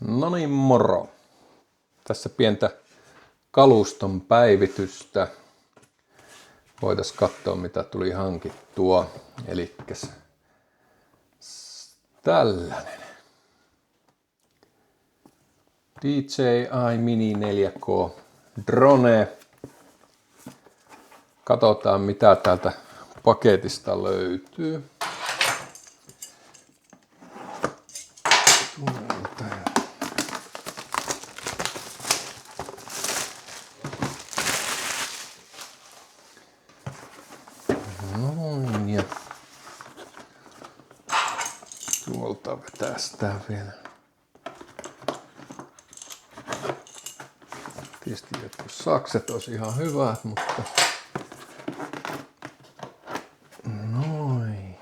No niin, moro. Tässä pientä kaluston päivitystä. Voitaisiin katsoa, mitä tuli hankittua. Elikkäs tällainen DJI Mini 4K drone. Katsotaan, mitä täältä paketista löytyy. Noin, ja tuolta vetästään vielä. Tietysti jotkut sakset olisi ihan hyvät, mutta noin.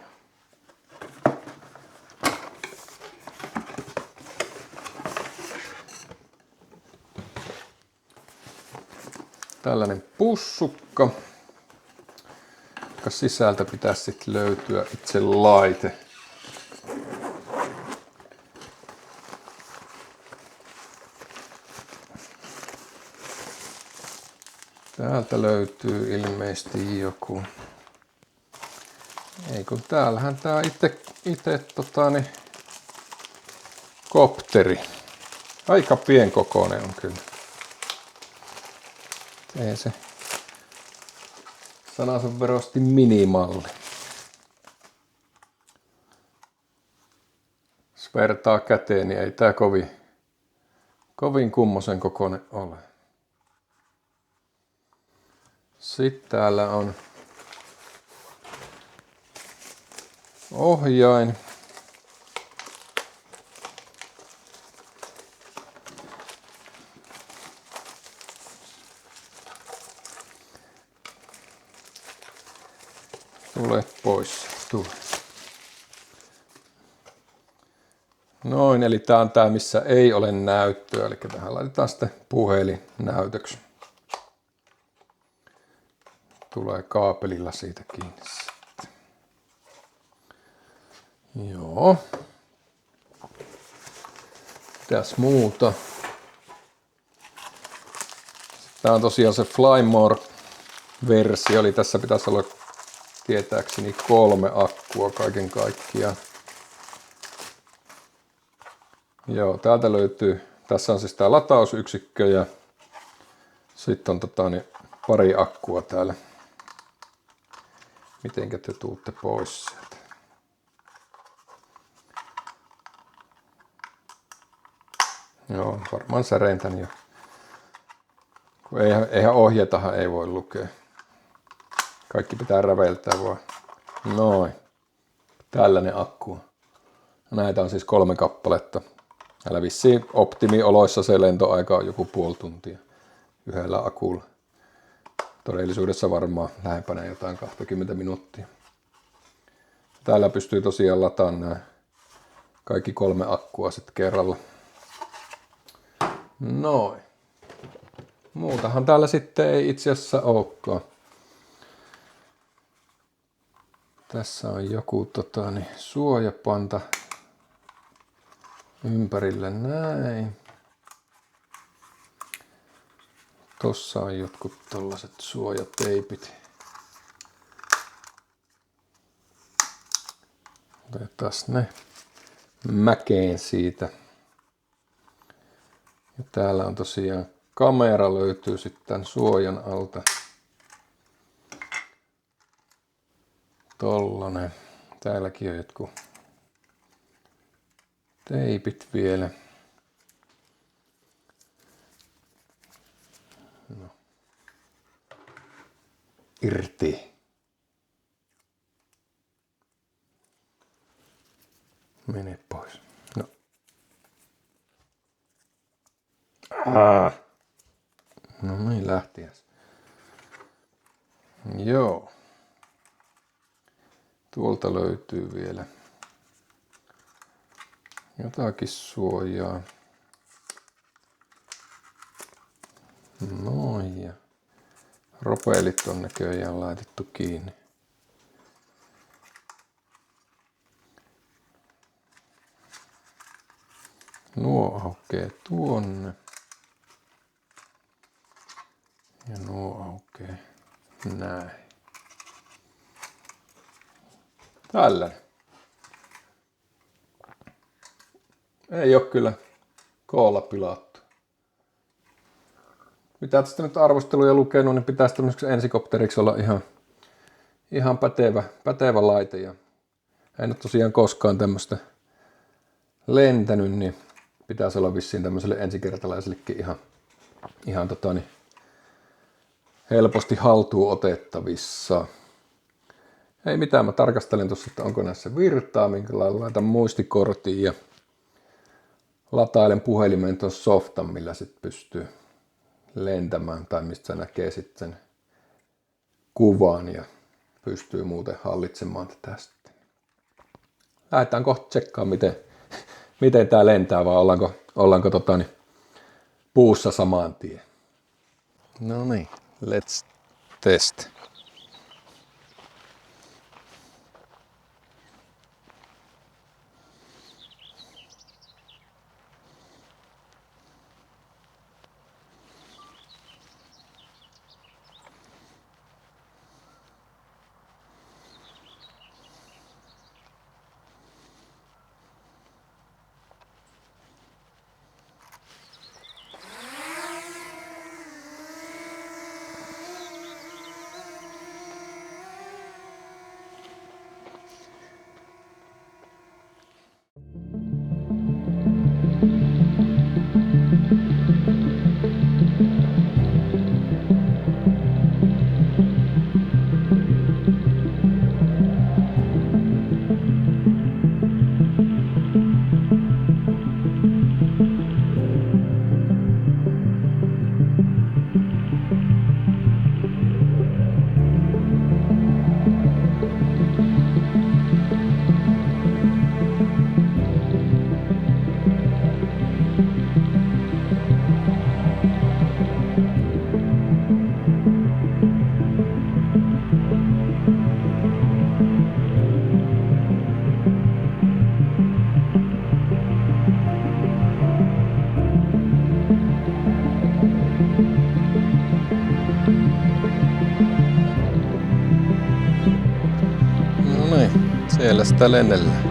Tällainen pussukka, jonka sisältä pitäisi sitten löytyä itse laite. Täältä löytyy ilmeisesti joku. Ei kun täällähän tää itse kopteri. Aika pienkokoinen on kyllä. Ei se sanansa verosti minimalli. Jos vertaa käteen, niin ei tää kovin kummosen kokoinen ole. Sitten täällä on ohjain. Tule pois. Tule. Noin, eli tää on tää, missä ei ole näyttöä. Eli tähän laitetaan sitten puhelin näytöksi. Tulee kaapelilla siitä kiinni sitten. Joo. Mitäs muuta? Tää on tosiaan se Flymore-versio, eli tässä pitäisi olla tietääkseni 3 akkua kaiken kaikkiaan. Joo, täältä löytyy, tässä on siis tää latausyksikkö ja sitten on pari akkua täällä. Mitenkä te tuutte pois sieltä? Joo, varmaan säreintän jo. Kun eihän ohjetahan ei voi lukea. Kaikki pitää räveltää vaan. Noin. Tällainen akku. Näitä on siis 3 kappaletta. Älä vissiin optimioloissa se lentoaika on joku puoli tuntia yhdellä akulla. Todellisuudessa varmaan lähempänä jotain 20 minuuttia. Täällä pystyy tosiaan lataamaan nämä kaikki 3 akkua sitten kerralla. Noin. Muutahan täällä sitten ei itse asiassa olekaan. Tässä on joku suojapanta ympärillä näin. Tossa on jotkut tollaset suojateipit. Otetaan ne mäkeen siitä. Ja täällä on tosiaan kamera löytyy sitten tämän suojan alta. Tollanen. Täälläkin on jotkut teipit vielä. No. Irti. Mene pois. No. No niin, lähtiäs. Joo. Tuolta löytyy vielä jotakin suojaa. Noin, ja ropelit on näköjään laitettu kiinni. Nuo aukeaa tuonne. Ja nuo aukeaa näin. Tällainen. Ei oo kyllä koolla pilattu. Mitä tästä nyt arvosteluja lukenut, niin pitäisi tämmöiseksi ensikopteriksi olla ihan pätevä laite. Ja en ole tosiaan koskaan tämmöistä lentänyt, niin pitäisi olla vissiin tämmöiselle ensikertalaisellekin ihan helposti haltuun otettavissa. Ei mitään, mä tarkastelen tuossa, että onko näissä virtaa, minkä lailla laitan muistikortin ja latailen puhelimeen tuon softan, millä sitten pystyy lentämään tai mistä näkee sitten sen kuvan ja pystyy muuten hallitsemaan tätä sitten. Lähdetään kohta tsekkaamaan, miten tää lentää, vai ollaanko puussa samaan tien. No niin, let's test. No niin, siellä sitä lennellään.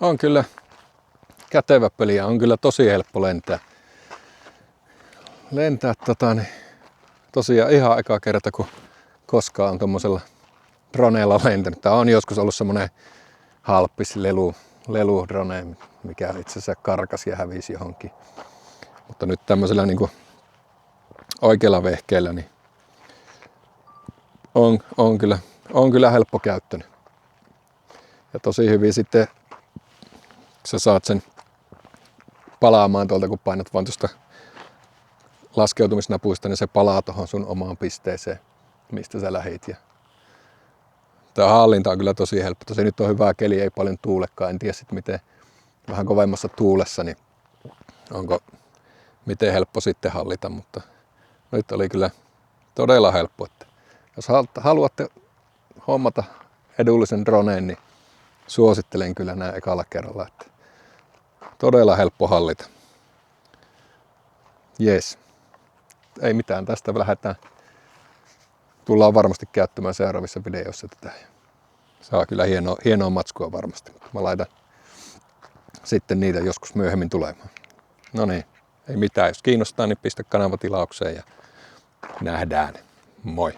On kyllä kätevä peli ja on kyllä tosi helppo lentää. Tosiaan ihan eka kerta, kun koskaan on tommosella droneella lentänyt. Tää on joskus ollut semmonen halppis leludrone, mikä itse asiassa karkasi ja hävisi johonkin. Mutta nyt tämmöisellä niinku oikealla vehkeellä niin on kyllä helppo käyttöinen. Ja tosi hyvin sitten sä saat sen palaamaan tuolta, kun painat vaan tuosta laskeutumisnapuista, niin se palaa tuohon sun omaan pisteeseen, mistä sä lähit. Ja tää hallinta on kyllä tosi helppo. Tosi nyt on hyvää keli, ei paljon tuulekaan. En tiedä sitten miten vähän kovemmassa tuulessa, niin miten helppo sitten hallita, mutta nyt oli kyllä todella helppo. Että jos haluatte hommata edullisen droneen, niin suosittelen kyllä näin ekalla kerralla. Että todella helppo hallita. Jes. Ei mitään, tästä lähdetään. Tullaan varmasti käyttämään seuraavissa videoissa tätä. Saa kyllä hienoa matskua varmasti. Mä laitan sitten niitä joskus myöhemmin tulemaan. No niin, ei mitään. Jos kiinnostaa, niin pistä kanava tilaukseen ja nähdään. Moi!